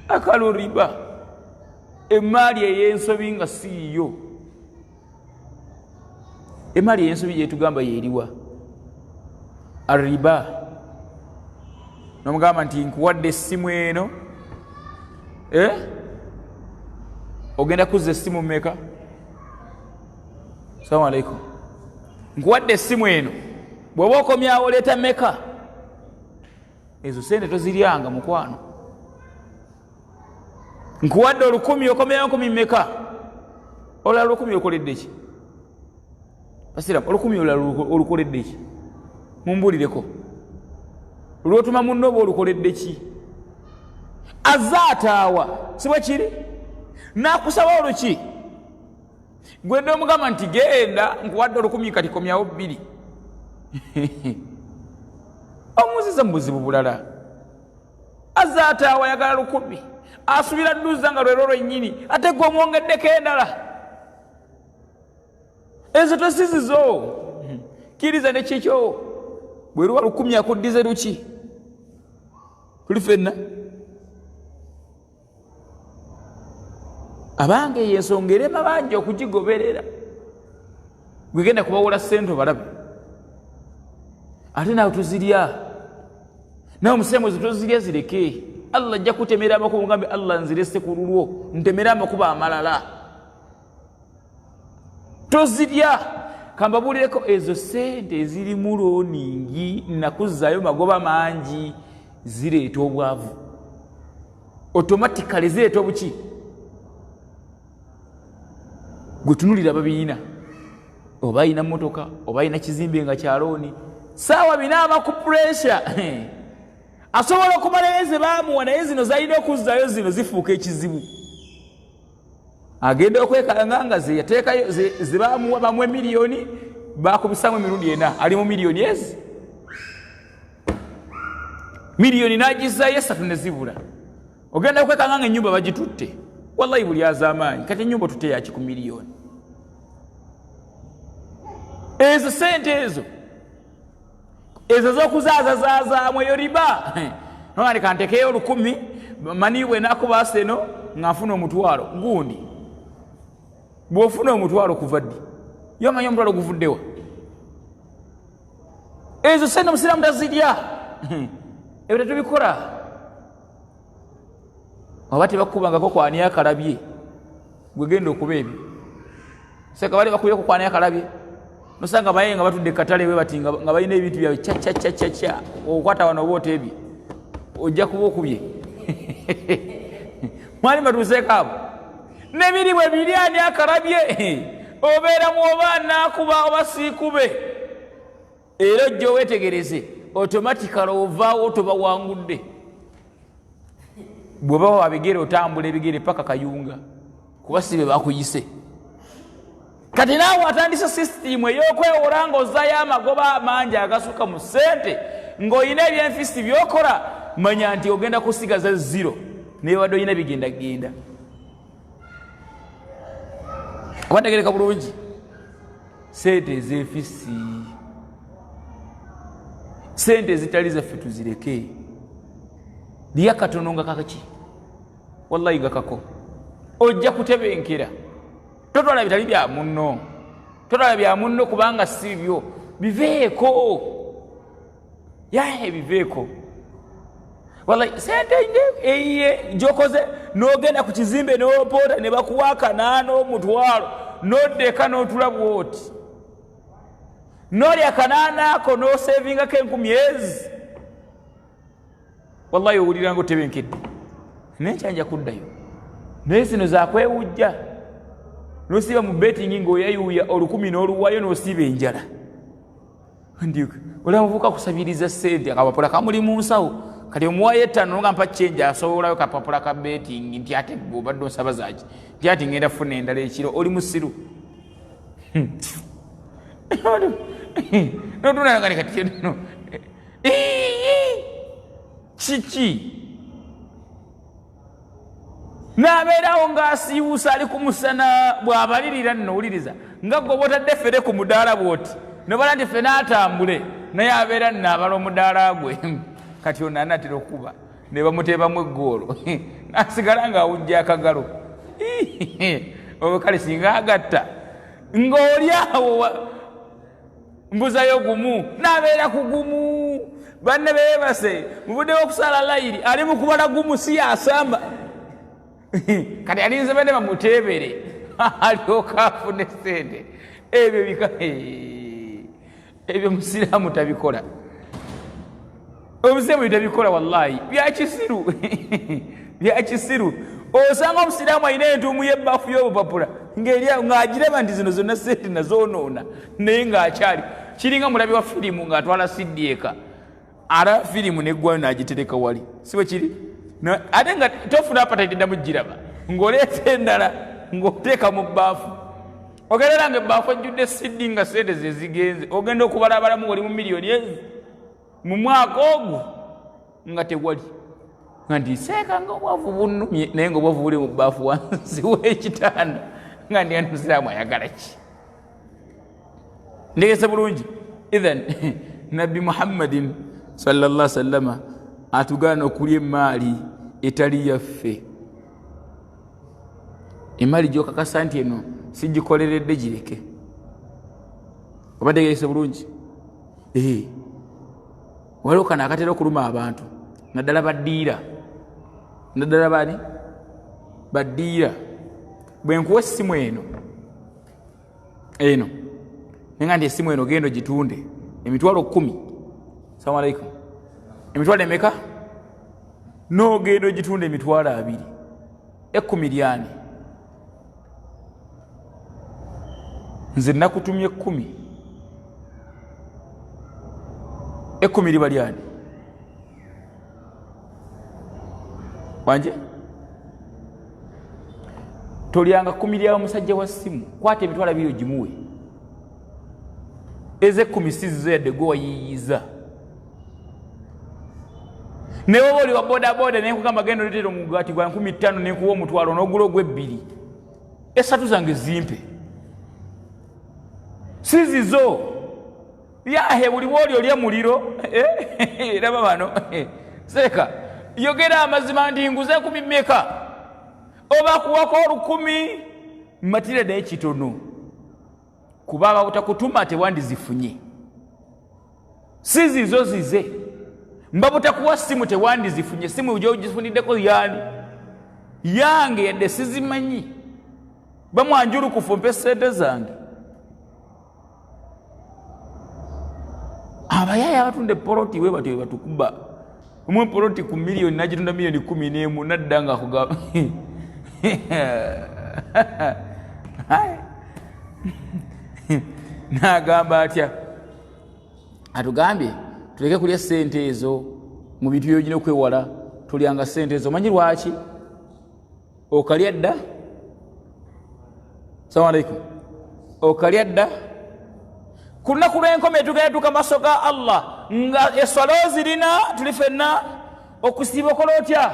akalo riba emaali ey'ensobi nga siiyo emaali ey'ensobi gyetugamba yeeriwa arriba nomugamba nti nkuwadde essimu eno ogenda kuzza essimu mmeka salamu alaikum nkuwadde essimu eno bw'oba okomyawo leeta mmeka ezo sente toziryanga mukwano nkuwadde 1000 okomyawo 10 mmeka olala 1000 okoledde ki basiramu 1000 olala olukoledde ki mumbulireko olwotuma munno oba olukoledde ki azaataawa si bwe kiri nakusaba oluki gwedde omugamba nti genda nkuwadde 1000 kati komyawo 2 omuziza mu buzibu bulala azaataawa yagala 1000 asubira dduza nga lwero lwennyini ate gwe omwongeddeko endala ezo tosizizo kiriza ne kikyo bwe luwa 1000 akuddize luki tuli fenna abange yensonga erema bangi okugigoberera gwegenda kubawola ssente obalabe ate nawe tuzirya nawe omusembuzi tozirya zireke Allah ajja kutemera amakubo mugambe Allah nzirese ku lulwo ntemera amakubo amalala tozirya kambabulireko ezo sente eziri mu looningi nakuzzayo magoba mangi zireeta obwavu automatically zireeta obuki gutunulira babiina oba ayina motoka oba ayina kizimbe nga kyalooni saawa binaaba ku pressure asobola okumalayo ze baamuwa naye zino zalina okuzzayo zino zifuuka ekizibu agenda okwekalanga nga zeyateekayo ze baamuwa bamuwe miliyoni bakubisamu emirundi 4 ali mu miliyoni ezi miliyoni n'agizzayo 3 ne zibula ogenda okwekanga nga ennyumba bagitutte wallahi buli az'amaanyi kati ennyumba tutte yaki ku miliyoni ezo sente ezo z'okuzaazazaazamu eyo riba nogandi kantekeyo 1000 mani bwe nakuba seno ng'afuna omutwalo gundi bw'ofuna omutwalo kuva ddi yomanyi omutwalo guvuddewa ezo sente omusiraamu tazirya ebyo tetubikola oba tebakubangako kwani akalabye gwegenda okuba ebyo seka bali bakubireko kwani akalabye nosanga baye nga batudde katale we bati nga balina ebintu byabwe cha okwata wano oba oteebye ojja kuba okubye mwali batuuseeko abo nebiri bwe biri ani akalabye obeera mu oba naakuba oba siikube era ojja oweetegereze automatically ovaawo tobawangudde bw'oba wabigere otambula ebigere paka kayunga kuba sibe bakuyise kati naawe atandise sisitimu ey'okwewola ng'ozzaayo amagoba amangi agasuka mu ssente ng'olina ebyenfisi by'okola manya nti ogenda kusigaza 0 naye wadde olina bigendagenda abantegereka bulungi sente ez'enfisi sente ezitali zaffe tuzireke lya katono nga kakaki wallahi nga kako ojja kutebenkera totwala bitali bya munno totwala bya munno kubanga si byo biveeko yahe biveeko wallahi sente eye jokoze n'ogenda ku kizimbe n'opoota ne bakuwaaka n'omutwalo n'oddeka n'otulabwa oti n'olya kanaanaako n'osevingako 10,000 wallahi owulira nga otebenkedde nenkyanja kuddayo naye zino zakwewujja nosiiba mu betingi ng'oyayuuya 10,000 n'oluwayo n'osiiba enjala olamuvuka kusabiriza sente akapapula kamuli mu nsawo kati omuwayo 5 nga mpa chenja asobolayo kapapula ka betingi nti ate obadde onsaba zaki nti ati ngenda funa endala ekiro oli musiru notunalagani kati no kiki n'abeerawo ng'asiiwuusa ali ku musana bw'abalirira nnowuliriza nga gwe bw'otadde fere ku mudaala bw'oti nobala nti ffe n'atambule naye abeera nnaabala omudaala gwe kati ono anaatera okuba ne bamuteebamu eggoolo n'asigala ng'awujja akagalo oyo kale singa agatta ng'oli awo mbuzayo gumu n'abeera ku gumu banne beebase mu budde bw'okusala layiri ali mu kubala gumu si yasamba kati alinze bene bamuteebere alyoka afune sente ebyo bika ebyo musiraamu tabikola omusiraamu tabikola wallahi byakisiru byakisiru osanga omusiraamu alina entuumu y'ebbafu y'obupapula ng'agiraba nti zino zonna sente nazoonoona naye ng'akyali kiringa mulabi wa firimu ng'atwala siddi eka ala firimu neggwayo n'agitereka wali si bwe kiri ate nga tofuna apatayiti ddamu giraba ng'oleeta endala ng'oteeka mu bbaafu ogendera nga ebbaafu ejjudde siddi nga sente ze zigenze ogenda okubalabalamu oli mu miliyoni ezi mu mwaka ogwo nga tewali nga ndiseeka ng'obwavu bunnumye naye ng'obwavu buli mu bbaafu wansi w'ekitanda nga ndi musiraamu ayagala ki ndegese bulungi ithan nabbi muhammadin sallallahu sallama atugaana okulya emaali etali yaffe emaali gyokakasa nti eno sigikoleredde gireke oba ndegese bulungi waliwo kano akatera okuluma abantu naddala baddiira naddala bani baddiira bwe nkuwa essimu eno nenga nti essimu eno genda gitunde emitwalo 10 salamu alaikum emitwalo emeka n'ogenda ogitunde emitwalo 2 10 lyani nze nakutumye 10 10 liba lyani wanje tolyanga 10 lya musajja wa simu kwata emitwalo 2 ogimuwe eze 10 sizizo yadde gwe wayiyiza newe oli wa bodaboda nenkugamba genda oletera omugati gwa 15 nenkuwa omutwalo n'ogula ogw'ebbiri esatu zange zimpe sizizo yahe buli bwoli olya muliro raba bano seeka yogera amazima nti nguze 10 meka oba kuwako 10 matire naye kitono kubaba utakutuma tewandizifunye sizizo zize mbabutakuwa simu tewandizifunye simu ujja ugifuniddeko yani yange yadde sizimanyi bamwanjulu kufumpe sente zange abayaya abatunde poroti we batyo batukuba umwe poroti ku miliyoni najitunda miliyoni 11 naddanga akugaba nagamba atya atugambye tuleke kulya sente ezo mu bintu byogina okwewala tulyanga sente ezo manyi lwaki okalya dda salamu alaikum okalya dda ku lunaku lw'enkome tugeetuka maaso ga Allah nga eswala ozirina tuli ffenna okusiiba okola otya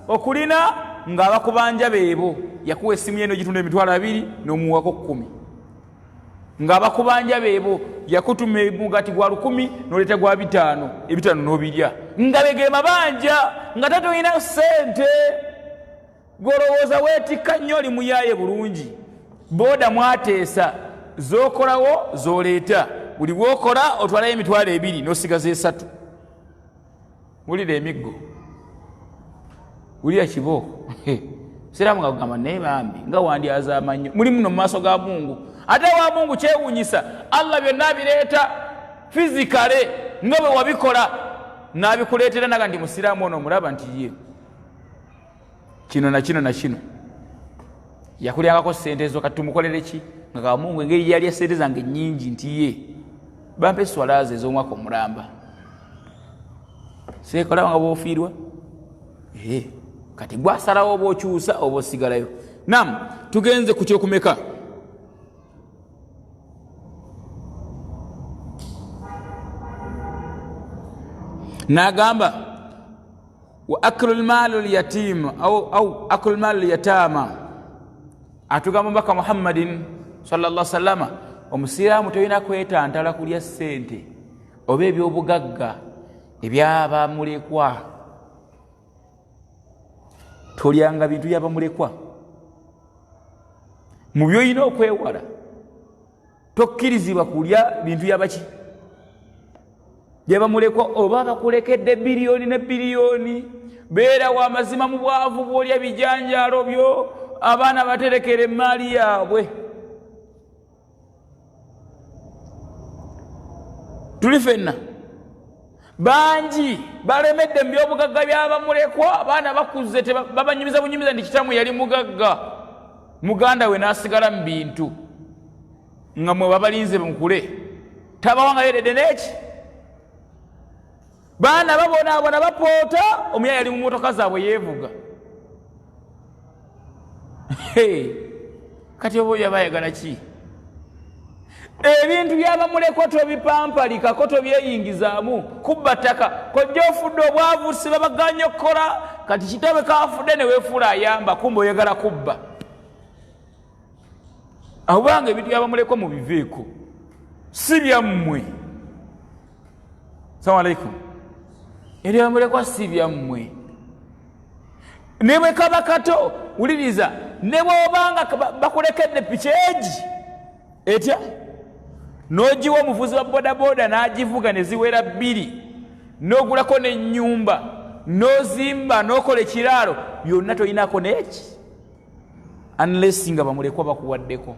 okulina ng'abakubanja beebo yakuwa essimu yeno gitunda emitwalo 2 n'omuwako 10 ng'abakubanja beebo yakutuma mugati gwa 10 n'oleeta gwa 5 ebitano n'obirya nga bege mabanja nga tatoyina sente golowooza weetikka nnyo oli muyaaye bulungi boda mwateesa zokolawo zoleeta buli bwokola otwalayo emitwalo 2 n'osigaza 3 wulira emiggo wulira kibooko siraamu nga kugamba naye bambi nga wandyaza amannyo muli muno mu maaso ga Mungu ate wa Mungu kyewuunyisa Allah byonna abireeta fizikale nga bwe wabikola n'abikuleetera naga ndi musiraamu ono omulaba nti ye kino na kino na kino yakulyangako sente ezo kati tumukolere ki nga ka Mungu engeri yali sente zange nnyingi nti ye bampe swalaze ez'omwaka omulamba seekola nga bw'ofiirwa kati gwasalawo oba okyusa oba osigalayo nam tugenze ku kyokumeka n'agamba wa aklu almal alyatim au aklu almal alyatama atugamba mbaka Muhammadin sallallahu alaihi wasallam omusiraamu toyina kwetantala kulya ssente oba ebyobugagga ebyabamulekwa. Tolyanga bintu byabamulekwa mu byoyina okwewala. Tokkirizibwa kulya bintu byabaki byabamulekwa oba bakulekedde biliyoni ne biliyoni. Beera wa mazima mu bwavu bw'olya bijanjaalo byo abaana baterekera emaali yaabwe. Tuli fenna bangi balemedde mu byobugagga byabamulekwa. Abaana bakuze babanyumiza bunyumiza ndi kitamu yali mugagga, muganda we n'asigala mu bintu nga mwe babalinze mukule tabawanga yeredde neki. Baana babonaabona bapoota, omuya yali mu motoka zaabwe yeevuga. Kati oba oyo bayagala ki? Ebintu byabamulekwa tobipampalikako, tobyeyingizaamu. Kubba ttaka kojja ofudde obwavu sibabaganya okukola. Kati kitabe kaafudde ne weefuula ayamba, kumba oyagala kubba. Ahubanga ebintu byabamulekwa mubiveeko, si byammwe. Assalamu alaikum. Ebyabamulekwa si byammwe. Ne bwe kaba kato, wuliriza, ne bw'obanga bakulekedde pikeegi etya n'ogiwa omuvuzi wa bodaboda n'agivuga ne ziwera 2, n'ogulako n'ennyumba, n'ozimba, n'okola ekiraalo, byonna toyinako n'eki unless nga bamulekwa bakuwaddeko.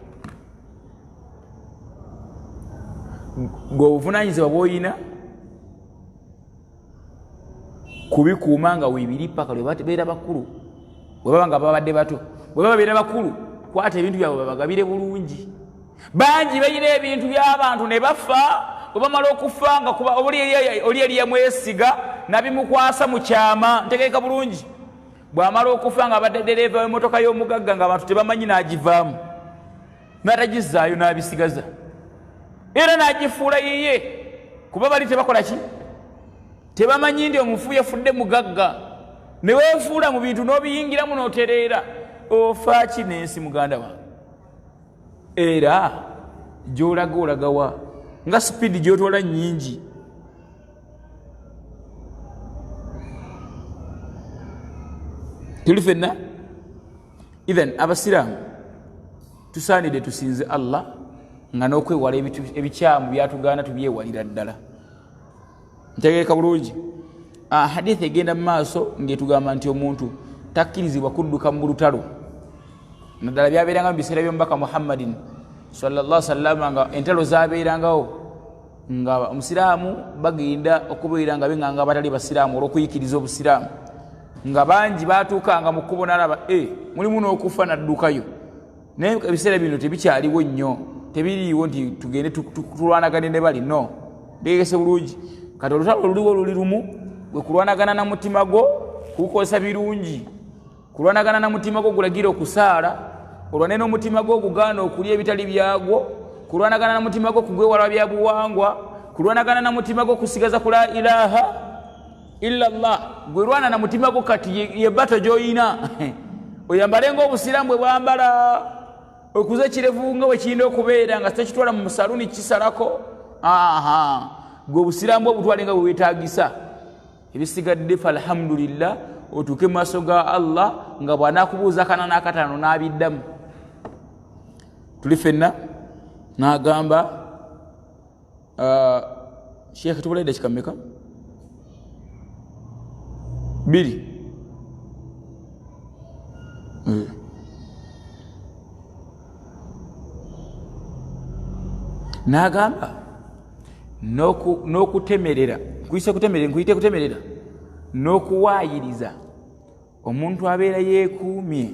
Gwe obuvunaanyizibwa bw'oyina kubikuuma nga weebiri paka lwe babeera bakulu. Bwe baba nga babadde bato, bwe babeera bakulu, kwata ebintu byabwe babagabire bulungi. Bangi balina ebintu by'abantu ne bafa, bwe bamala okufa nga kuba oli yali yamwesiga nabimukwasa mu kyama. Ntegeeka bulungi. Bw'amala okufa nga abadde dereeva w'emmotoka y'omugagga nga abantu tebamanyi n'agivaamu, n'atagizaayo n'abisigaza, era n'agifuula yiye, kuba bali tebakola ki? Tebamanyi ndi omufu yafudde mugagga. Ne weefuula mu bintu n'obiyingiramu n'otereera. Ofa ki n'ensi muganda wange? Era gy'olaga olagawa nga sipiidi gy'otwala nnyingi. Tuli fenna? Ithan abasiraamu tusaanidde tusinze Allah nga n'okwewala ebikyamu byatugaana tubyewalira ddala. Ntegeeka bulungi. Hadithi egenda mu maaso ng'etugamba nti omuntu takkirizibwa kudduka mu lutalo. Naddala byabeeranga mu biseera by'omubaka Muhammadin sallallahu alaihi wasallam nga entalo zaabeerangawo nga omusiraamu bagenda okubeera nga benganga abatali basiraamu olw'okuyikiriza obusiraamu. Nga bangi baatuukanga mu kkubo n'alaba mulimu n'okufa n'addukayo. Naye ebiseera bino tebikyaliwo nnyo, tebiriiwo nti tugende tulwanagane ne bali. No, ntegeese bulungi. Kati olutalo luliwo luli lumu, gwe kulwanagana na mutima gwo kukozesa birungi. Kulwanagana na mutima gwo gulagira okusaala, olwane n'omutima gwo gugaana okulya ebitali byagwo. Kulwanagana na mutima gwo kugwewala bya buwangwa. Kulwanagana na mutima gwo kusigaza ku la ilaha illa Allah. Gwe lwana na mutima gwo kati ye bato gy'oyina. Oyambale ng'obusiraamu bwe bwambala, okuze kirevu nga bwe kirina okubeera nga tekitwala mu saluni kisalako. Gwe obusiraamu obutwale nga bwe weetaagisa. Ebisigadde falhamdulillah, otuuke mu maaso ga Allah nga bw'anaakubuuza kana n'akataano n'abiddamu. Tuli fenna n'agamba Sheikh tubulaidde dakika mmeka? 2. N'agamba n'okutemerera, nkuyise kutemerera, nkuyite kutemerera, n'okuwaayiriza omuntu abeera yeekuumye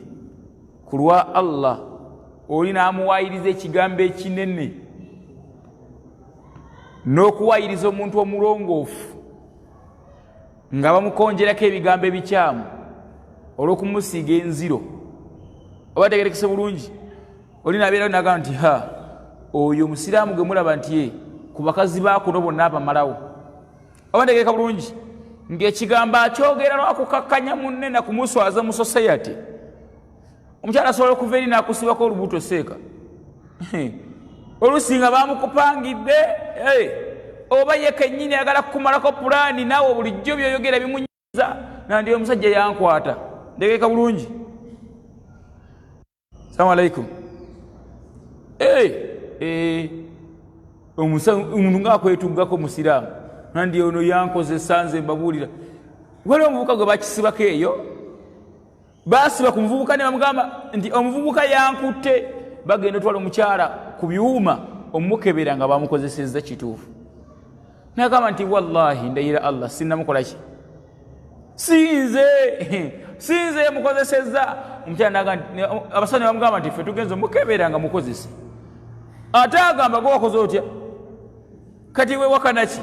ku lwa Allah, oli n'amuwaayiriza ekigambo ekinene, n'okuwaayiriza omuntu omulongoofu nga bamukonjerako ebigambo ebikyamu olw'okumusiiga enziro. Oba tegerekese bulungi? Oli n'abeerayo n'agamba nti oyo omusiraamu gwe mulaba nti ku bakazi baakuno bonna abamalawo. Oba tegeereka bulungi? ng'ekigambo akyogera lwakukakkanya munne na kumuswaza mu society. Omukyala asobola okuva eri n'akusibako olubuto seeka. Olusinga bamukupangidde oba ye kennyini ayagala kukumalako pulaani naawe bulijjo byoyogera bimunyiza nandi omusajja yankwata. Ndegeeka bulungi. Assalamu alaikum. Omuntu ng'akwetuggako musiraamu nandi ono yankozesa nze mbabuulira. Waliwo omuvubuka gwe bakisibako eyo, baasiba ku muvubuka ne bamugamba nti omuvubuka yankutte, bagenda otwala omukyala ku byuma omukebera nga bamukozesezza kituufu. N'agamba nti wallahi ndayira Allah sinnamukola ki? Sinze mukozesezza. Omukyala n'agamba abasajja bamugamba nti ffe tugenze omukebera nga mukozese. Ate agamba gwe wakoze otya? Kati we wakana ki?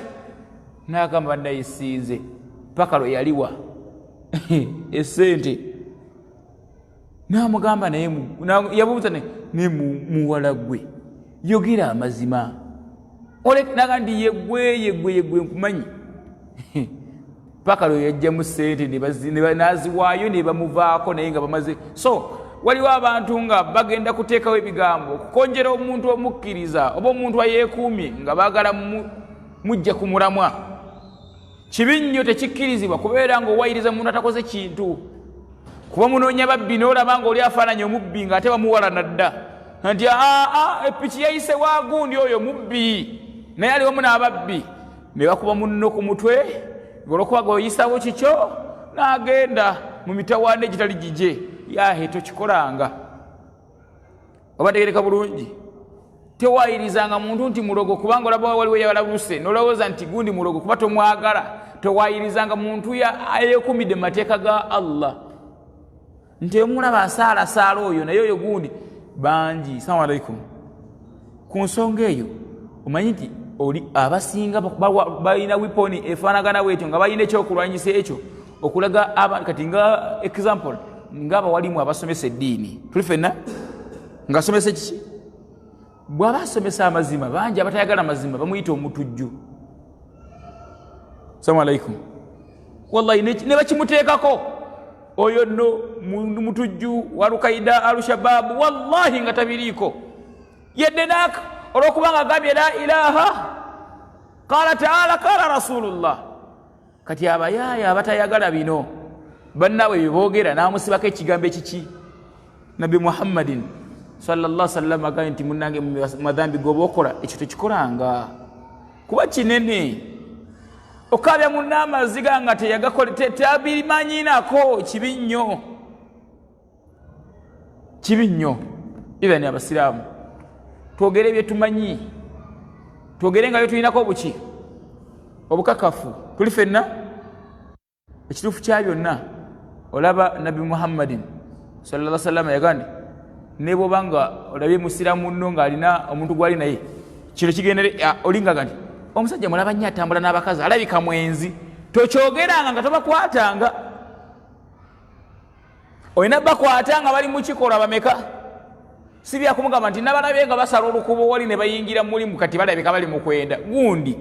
N'agamba naye sinze paka lwe yaliwa essente. N'amugamba naye yabuuza ne muwala gwe yogera amazima. N'agamba nti yegwe nkumanyi. Paka lwe yajjamu ssente n'aziwaayo ne bamuvaako naye nga bamaze. So waliwo abantu nga bagenda kuteekawo ebigambo okukonjera omuntu omukkiriza oba omuntu ayeekuumye nga baagala mujja ku mulamwa. Kibi nnyo, tekikkirizibwa kubeera ng'owayiriza muntu atakoze kintu. Kuba munoonya babbi n'olaba ng'oli afaananya omubbi ng'ate bamuwalana dda nti epiki yayise waagundi oyo mubbi naye ali wamu n'ababbi, ne bakuba munno ku mutwe olw'okuba ng'oyisawo kikyo n'agenda mu mitawaana egitali gije. Yahe tokikolanga. Oba tegereka bulungi. Tewayirizanga muntu nti mulogo kubanga olaba waliwo yalabuse n'olowooza nti gundi mulogo kuba tomwagala. Tewayirizanga muntu ayeekumidde mu mateeka ga Allah nti omulaba asaalasaala oyo naye oyo gundi bangi. Assalamu alaikum. Ku nsonga eyo omanyi nti oli abasinga balina wiponi efaanagana bwetyo nga balina ekyokulwanyisa ekyo okulaga kati nga example ng'abawalimu abasomesa eddiini tuli ffenna nga asomesa kiki? Bw'aba asomesa amazima bangi abatayagala amazima bamuyita omutujju. Assalamu alaikum. Wallahi ne bakimuteekako oyo nno mutujju wa Al-Qaeda Al-Shabaab wallahi nga tabiriiko yedde naaka olw'okubanga agambye la ilaha qala ta'ala qala rasulullah. Kati abayaaya abatayagala bino bannaabwe beboogera n'amusibako ekigambo ekiki? Nabi Muhammadin sallallahu alaihi wasallam agambye nti munnange madhambi goba okola ekyo tekikolanga kuba kinene. Okabya munna amaziga nga teyagakola tabirimanyinako kibi nnyo. Even abasiraamu twogere bye tumanyi, twogere nga bye tulinako obuki obukakafu. Tuli ffenna ekituufu kya byonna olaba Nabi Muhammadin sallallahu alaihi wasallam yagambye ne bw'obanga olabye musiraamu nno ng'alina omuntu gwali naye kino kigendere olingaga nti omusajja mulaba nnyo atambula n'abakazi alabika mwenzi, tokyogeranga nga tobakwatanga. Olina bakwatanga bali mu kikola bameka? Si byakumugamba nti nabalabye nga basala olukubo wali ne bayingira mulimu kati balabika bali mu kwenda. Gundi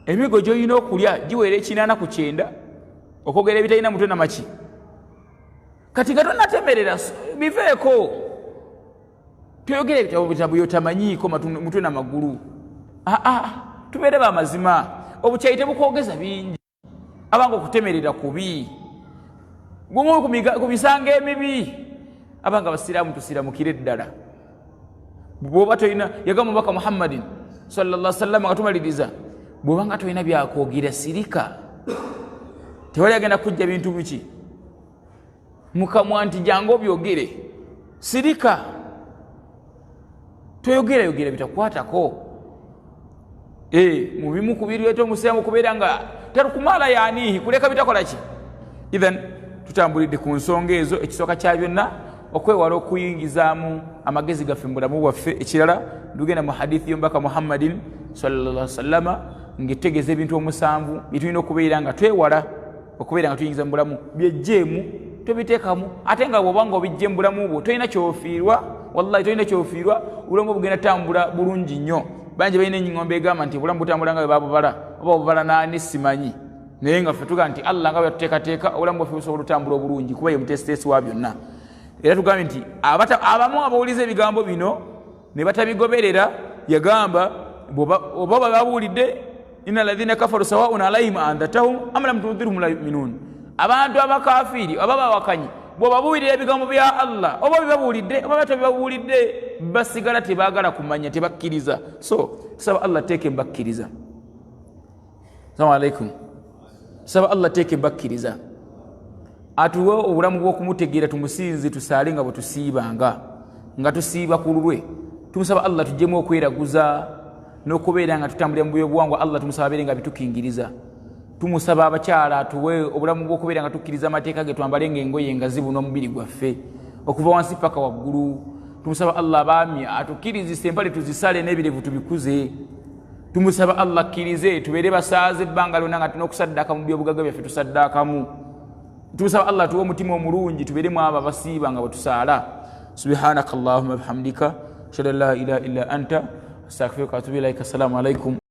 emigo gy'olina okulya giweera 8 okwogera ebitalina mutwe na maki. Kati nga tonnatemerera biveeko, toyogera ebitabu byotamanyiiko mutwe na magulu. Tubeere bamazima. Obukyayi tebukwogeza bingi abanga okutemerera kubi gumu ku bisanga emibi abanga abasiraamu tusiramukire ddala. Bw'oba tolina yagamba omubaka Muhammadin sallallahu alaihi wasallam atumaliriza bw'obanga tolina byakwogera sirika. Tewali agenda kujja bintu biki mukamwa nti jangu obyogere sirika. Toyogera bitakwatako. Mubimu kubirweta omusiraamu kubeera nga tarukumala yaanihi kuleka bitakola ki. Even tutambulidde ku nsonga ezo. Ekisooka kya byonna okwewala okuyingizaamu amagezi gaffe mu bulamu bwaffe. Ekirala tugenda mu hadithi y'omubaka Muhammadin sallallahu alaihi wasallam ng'etegeeza ebintu 7 bitulina okubeera nga twewala okubeera nga tuyingiza mu bulamu. Byejjeemu tobiteekamu ate nga bw'oba nga obijje mu bulamu bwo tolina kyofiirwa. Wallahi tolina kyofiirwa. Obulamu bugenda tambula bulungi nnyo. Bangi balina engombe egamba nti obulamu butambula nga bwe babubala oba obubala naani simanyi naye nga ffe tugaa nti Allah nga bwe yatuteekateeka obulamu bwaffe busobola otambula obulungi kuba ye mutesiteesi wa byonna. Era tugambye nti abamu abawuliza ebigambo bino ne batabigoberera yagamba oba babuulidde inna alladhina kafaru sawaun alaihim andhatahum am lam tunzirhum la yu'minun. Abantu abakafiri oba bawakanyi bw'obabuulira ebigambo bya Allah oba bibabuulidde oba batabibabuulidde basigala tebaagala kumanya tebakkiriza. So tusaba Allah teeke mbakkiriza. Assalamu alaikum. Tusaba Allah teeke mbakkiriza atuwe obulamu bw'okumutegeera tumusinze tusaale nga bwe tusiibanga nga tusiiba ku lulwe. Tumusaba Allah tujjemu okweraguza n'okubeera nga tutambulira mu byobuwangwa. Allah tumusaba abeere nga bitukingiriza. Tumusaba abakyala atuwe obulamu bw'okubeera nga tukkiriza amateeka ge twambalenga engoye engazibu n'omubiri gwaffe okuva wansi paka waggulu. Tumusaba Allah abaami atukkirizise empale tuzisale n'ebirevu tubikuze. Tumusaba Allah akkirize tubeere basaaze ebbanga lyonna nga tulina okusaddaaka mu byobugagga byaffe tusaddaakamu. Tumusaba Allah tuwe omutima omulungi tubeeremu abo abasiiba nga bwe tusaala. Subhanaka Allahumma bihamdika ashhadu an la ilaha illa anta astaghfiruka wa atubu ilaika. Assalamu alaikum.